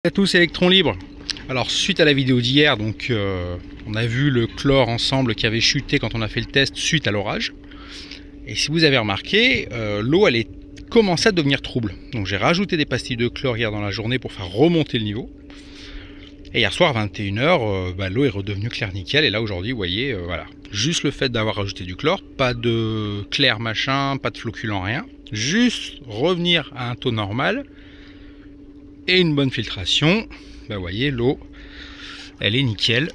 À tous, électrons libres. Alors suite à la vidéo d'hier, on a vu le chlore ensemble qui avait chuté quand on a fait le test suite à l'orage. Et si vous avez remarqué, l'eau elle est commencé à devenir trouble. Donc j'ai rajouté des pastilles de chlore hier dans la journée pour faire remonter le niveau. Et hier soir à 21 h, l'eau est redevenue claire nickel. Et là aujourd'hui, vous voyez, voilà, juste le fait d'avoir rajouté du chlore, pas de clair machin, pas de floculant, rien. Juste revenir à un taux normal. Et une bonne filtration, vous voyez, l'eau elle est nickel,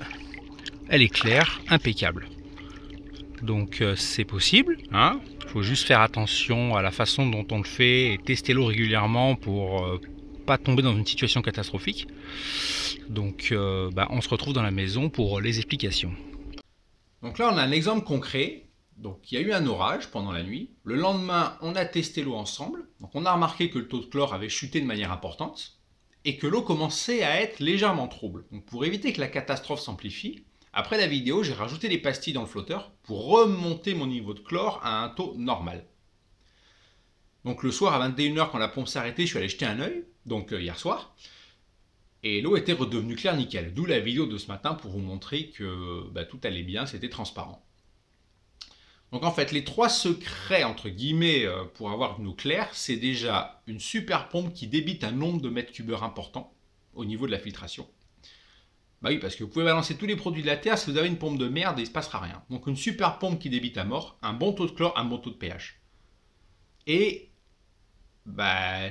elle est claire, impeccable. Donc c'est possible, hein. Faut juste faire attention à la façon dont on le fait et tester l'eau régulièrement pour pas tomber dans une situation catastrophique. Donc on se retrouve dans la maison pour les explications. Donc là on a un exemple concret. Donc il y a eu un orage pendant la nuit. Le lendemain on a testé l'eau ensemble. Donc on a remarqué que le taux de chlore avait chuté de manière importante et que l'eau commençait à être légèrement trouble. Donc pour éviter que la catastrophe s'amplifie, après la vidéo, j'ai rajouté des pastilles dans le flotteur pour remonter mon niveau de chlore à un taux normal. Donc le soir à 21 h, quand la pompe s'est arrêtée, je suis allé jeter un œil, donc hier soir, et l'eau était redevenue claire nickel. D'où la vidéo de ce matin pour vous montrer que tout allait bien, c'était transparent. Donc en fait, les trois secrets, entre guillemets, pour avoir une eau claire, c'est déjà une super pompe qui débite un nombre de mètres cubeurs important au niveau de la filtration. Bah oui, parce que vous pouvez balancer tous les produits de la terre, si vous avez une pompe de merde, il ne se passera rien. Donc une super pompe qui débite à mort, un bon taux de chlore, un bon taux de pH. Et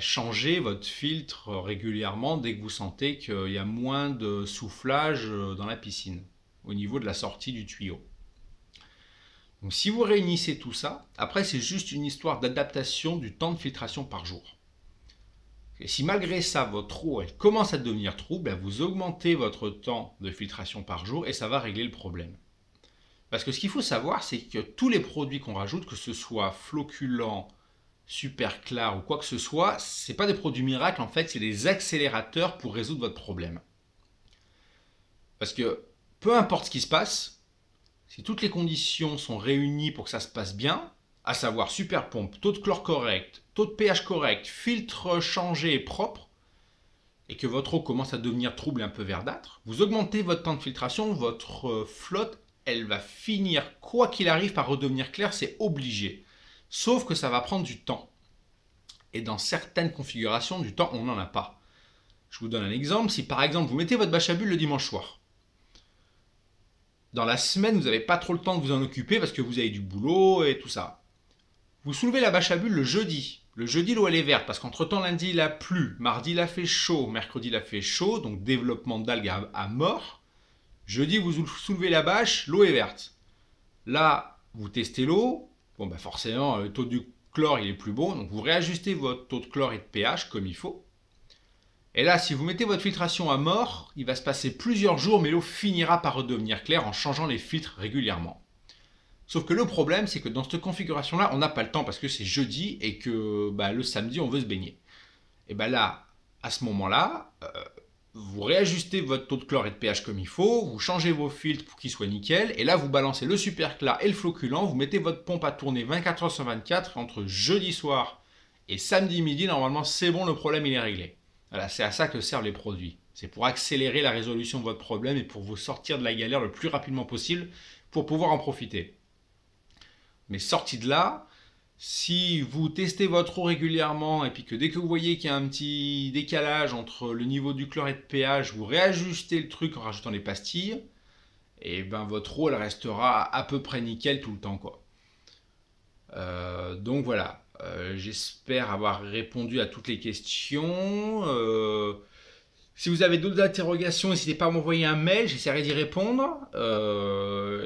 changez votre filtre régulièrement dès que vous sentez qu'il y a moins de soufflage dans la piscine, au niveau de la sortie du tuyau. Donc si vous réunissez tout ça, après c'est juste une histoire d'adaptation du temps de filtration par jour. Et si malgré ça, votre eau elle commence à devenir trouble, vous augmentez votre temps de filtration par jour et ça va régler le problème. Parce que ce qu'il faut savoir, c'est que tous les produits qu'on rajoute, que ce soit floculant, super clair ou quoi que ce soit, ce n'est pas des produits miracles, en fait, c'est des accélérateurs pour résoudre votre problème. Parce que peu importe ce qui se passe, si toutes les conditions sont réunies pour que ça se passe bien, à savoir super pompe, taux de chlore correct, taux de pH correct, filtre changé et propre, et que votre eau commence à devenir trouble et un peu verdâtre, vous augmentez votre temps de filtration, votre flotte, elle va finir, quoi qu'il arrive, par redevenir claire, c'est obligé. Sauf que ça va prendre du temps. Et dans certaines configurations, du temps, on n'en a pas. Je vous donne un exemple. Si par exemple, vous mettez votre bâche à bulles le dimanche soir, dans la semaine, vous n'avez pas trop le temps de vous en occuper parce que vous avez du boulot et tout ça. Vous soulevez la bâche à bulles le jeudi. Le jeudi, l'eau elle est verte parce qu'entre-temps, lundi, il a plu. Mardi, il a fait chaud. Mercredi, il a fait chaud. Donc, développement d'algues à mort. Jeudi, vous soulevez la bâche, l'eau est verte. Là, vous testez l'eau. Bon, forcément, le taux du chlore, il est plus bon. Donc, vous réajustez votre taux de chlore et de pH comme il faut. Et là, si vous mettez votre filtration à mort, il va se passer plusieurs jours, mais l'eau finira par redevenir claire en changeant les filtres régulièrement. Sauf que le problème, c'est que dans cette configuration-là, on n'a pas le temps parce que c'est jeudi et que le samedi, on veut se baigner. Et là, à ce moment-là, vous réajustez votre taux de chlore et de pH comme il faut, vous changez vos filtres pour qu'ils soient nickel, et là, vous balancez le super clair et le floculant, vous mettez votre pompe à tourner 24 h sur 24, entre jeudi soir et samedi midi, normalement, c'est bon, le problème, il est réglé. Voilà, c'est à ça que servent les produits. C'est pour accélérer la résolution de votre problème et pour vous sortir de la galère le plus rapidement possible pour pouvoir en profiter. Mais sorti de là, si vous testez votre eau régulièrement et puis que dès que vous voyez qu'il y a un petit décalage entre le niveau du chlore et de pH, vous réajustez le truc en rajoutant les pastilles, et votre eau elle restera à peu près nickel tout le temps, quoi. Donc voilà. J'espère avoir répondu à toutes les questions. Si vous avez d'autres interrogations, n'hésitez pas à m'envoyer un mail, j'essaierai d'y répondre.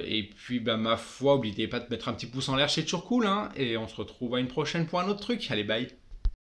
Et puis, ma foi, n'oubliez pas de mettre un petit pouce en l'air, c'est toujours cool. Hein, et on se retrouve à une prochaine pour un autre truc. Allez, bye!